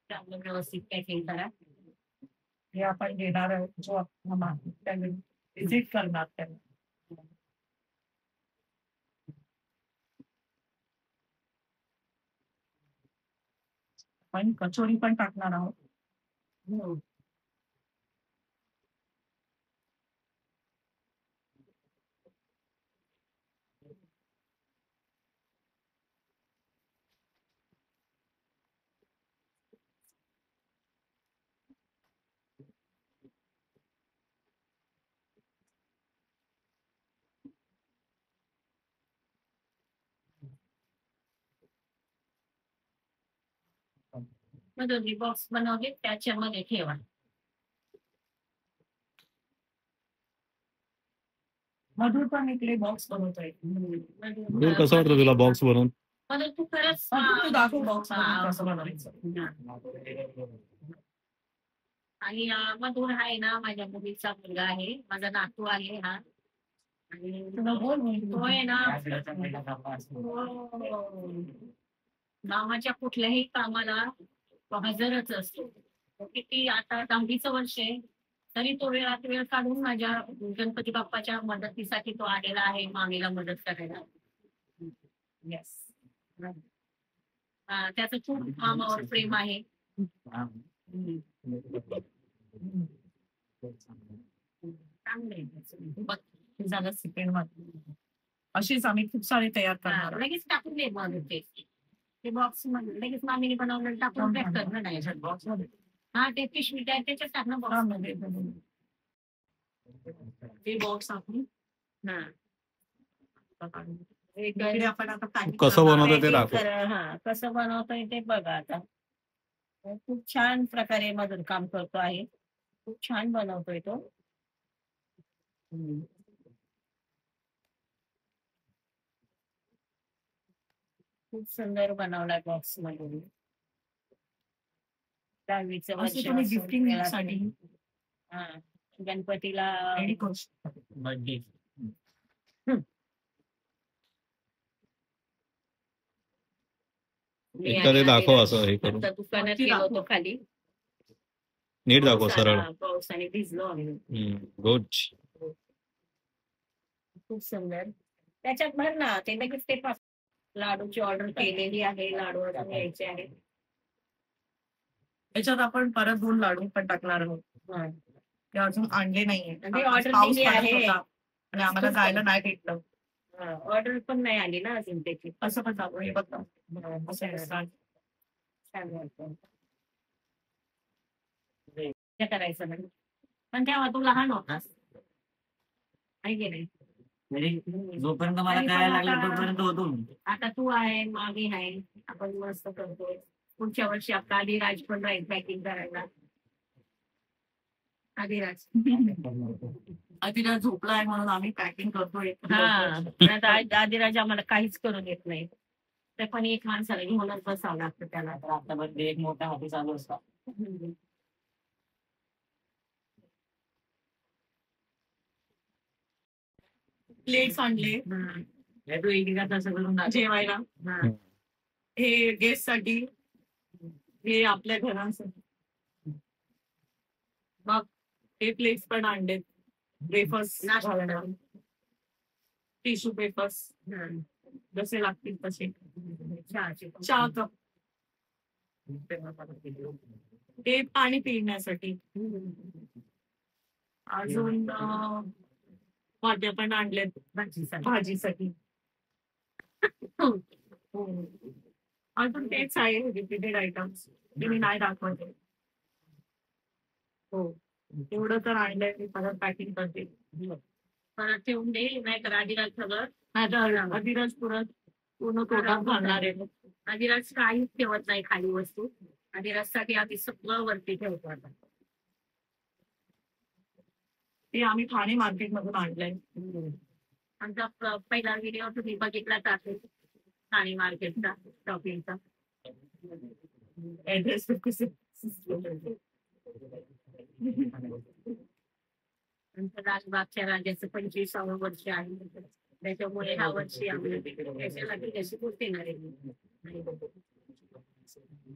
चांगलं व्यवस्थित पॅकिंग करा. हे आपण घेणार आहोत जो आपला त्यावेळी व्हिजिट करणार त्यांना. आपण कचोरी पण टाकणार आहोत. मग दोन्ही बॉक्स बनवले त्याच्यामध्ये ठेवा. मधुर पण इकडे बॉक्स बनवतोय. दूर कसं वाटतं तुला बॉक्स बनवून? मधुर तू खरंच तू दाखव बॉक्स कसं बनवायचं. आणि मधुर आहे ना माझ्या मुलीचा मुलगा आहे, माझा नातू आहे हा. आणि तो आहे ना गावाच्या कुठल्याही कामाला तो हजरच असतो. किती आता 10वीचं वर्ष आहे तरी तो वेळात वेळ काढून माझ्या गणपती बाप्पाच्या मदतीसाठी तो आलेला आहे मामीला मदत करायला. येस. त्याचं खूप कामावर प्रेम आहे. झालं सेकंड मध्ये अशीच आम्ही खूप सारे तयार करणार. लगेच टाकून दे मग ते बॉक्स मध्ये लगेच मामीने बनवलं टाकून पॅक करणं नाही बॉक्स मध्ये. हा ते पिशवी आहे त्याच्यात टाकणं बॉक्स मध्ये. ते बॉक्स आपण आपण आता कसं बनवतं ते दाखव. हा कसं बनवतोय ते बघा आता. खूप छान प्रकारे मदत काम करतो आहे. खूप छान बनवतोय तो. खूप सुंदर बनवलाय बॉक्स मध्ये. 10वीचं वर्ष गिफ्टिंग साठी गणपतीला बर्थडे. एखादे दाखव असं हे करून. दुकानात गेलो होतो खाली. नीट दाखव सरळ. पावसाने भिजलो आम्ही. गुड. खूप सुंदर. त्याच्यात भर ना ते लगेच ते लाडूची ऑर्डर केलेली आहे. लाडू अजून यायचे आहेत. त्याच्यात आपण परत 2 लाडू पण टाकणार आहोत. ते अजून आणले नाहीये. ऑर्डर दिली आहे आणि आम्हाला जायला नाही भेटलं. ऑर्डर पण नाही आली ना अजून त्याची. असं पण चालू आहे बघा. करायचं नाही पण तेव्हा तू लहान होतास आहे की नाही. जोपर्यंत मला काय लागलं तोपर्यंत होतो. आता तू आहे मागे आहे आपण मस्त करतोय. पुढच्या वर्षी आपला आदिराज पण राहील पॅकिंग करायला. आदिराज झोपलाय म्हणून आम्ही पॅकिंग करतोय. आदिराज आम्हाला काहीच करून येत नाही. ते पण एक माणसाला घेऊनच बसावं लागतं त्याला. रात्रभर एक मोठा हाती चालू असतो. प्लेट्स आणले तू एकेका तसं करून जेवायला. हे गेस्ट साठी हे आपल्या घरांसाठी. मग हे प्लेट्स पण आणले. वेफर्स टिश्यू पेपर्स जसे लागतील तसे. चहा कप. ते पाणी पिण्यासाठी. अजून वाट्या पण आणलेत भाजीसाठी. अजून तेच आहे रिपीटेड आयटम्स ते मी नाही दाखवते. हो एवढं तर आणलंय मी परत पॅकिंग करते. परत ठेवून दे नाही तर आदिराज सगळं. आदिराज पूर्ण तोटात घालणार आहे. आदिराज काहीच ठेवत नाही खाली वस्तू. आदिराजसाठी आम्ही सगळं वरती ठेवतो आता. ते आम्ही ठाणे मार्केट मधून आणलंय. आमचा पहिला व्हिडिओ तुम्ही बघितला असेल ठाणे मार्केटचा शॉपिंगचा. ऍड्रेस लालबागच्या राजाचं 25वे वर्ष आहे. त्याच्यामुळे ह्या वर्षी आम्ही त्याच्यासाठी कशी गोष्ट येणार आहे.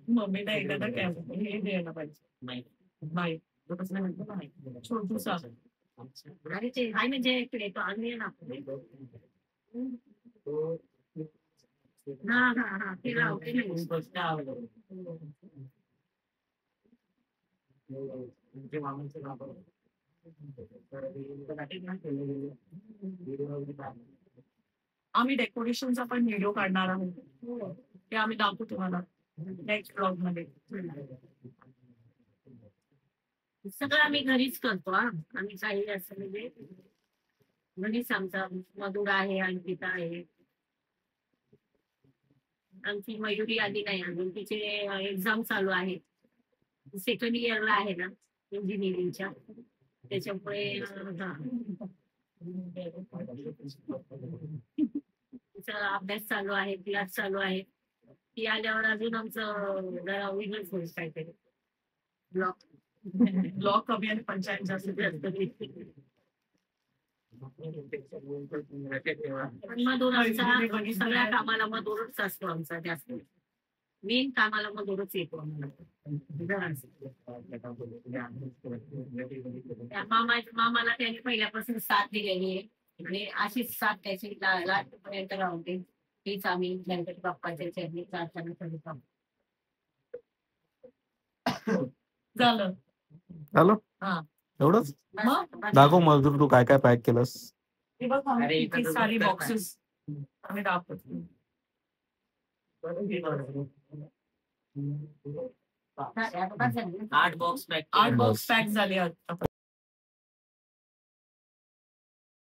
मम्मीला एकदा ना काय हे द्यायला पाहिजे नाही छोटूसा आणि ते आहे म्हणजे इकडे तो आम्ही ना हा ते लावते नाही. आम्ही डेकोरेशनचा पण व्हिडिओ काढणार आहोत ते आम्ही दाखवू तुम्हाला नेक्स्ट ब्लॉग मध्ये. सगळं आम्ही घरीच करतो हा. आम्ही काही असं म्हणजे घरीच आमचा मधुरा आहे, अंकिता आहे. आमची मयुरी आली नाही अजून, तिचे एक्झाम चालू आहे. सेकंड इयरला आहे ना इंजिनिअरिंगच्या, त्याच्यामुळे तिचा अभ्यास चालू आहे, क्लास चालू आहे. ती आल्यावर अजून आमचं जरा वेगळंच होईल काहीतरी ब्लॉग ब्लॉग कमी आणि पंचायत जास्त पण मधुर आमचा सगळ्या कामाला मधुरच असतो आमचा जास्त. मेन कामाला मधुरच येतो आम्हाला. त्या मामाला त्यांनी पहिल्यापासून साथ दिलेली आहे आणि अशीच साथ त्याची लास्टपर्यंत राहते. हीच आम्ही गणपती बाप्पाच्या चरणी प्रार्थना करत आहोत. झालं. झालं हा. एवढंच. बस. दाखव मजदूर तू काय काय पॅक केलंस. हे बघ अरे, किती इथं तर सारी बघतात बॉक्सेस आम्ही दाखवतो. आता झाली. 8 बॉक्स पॅक 8 बॉक्स पॅक झाले आता.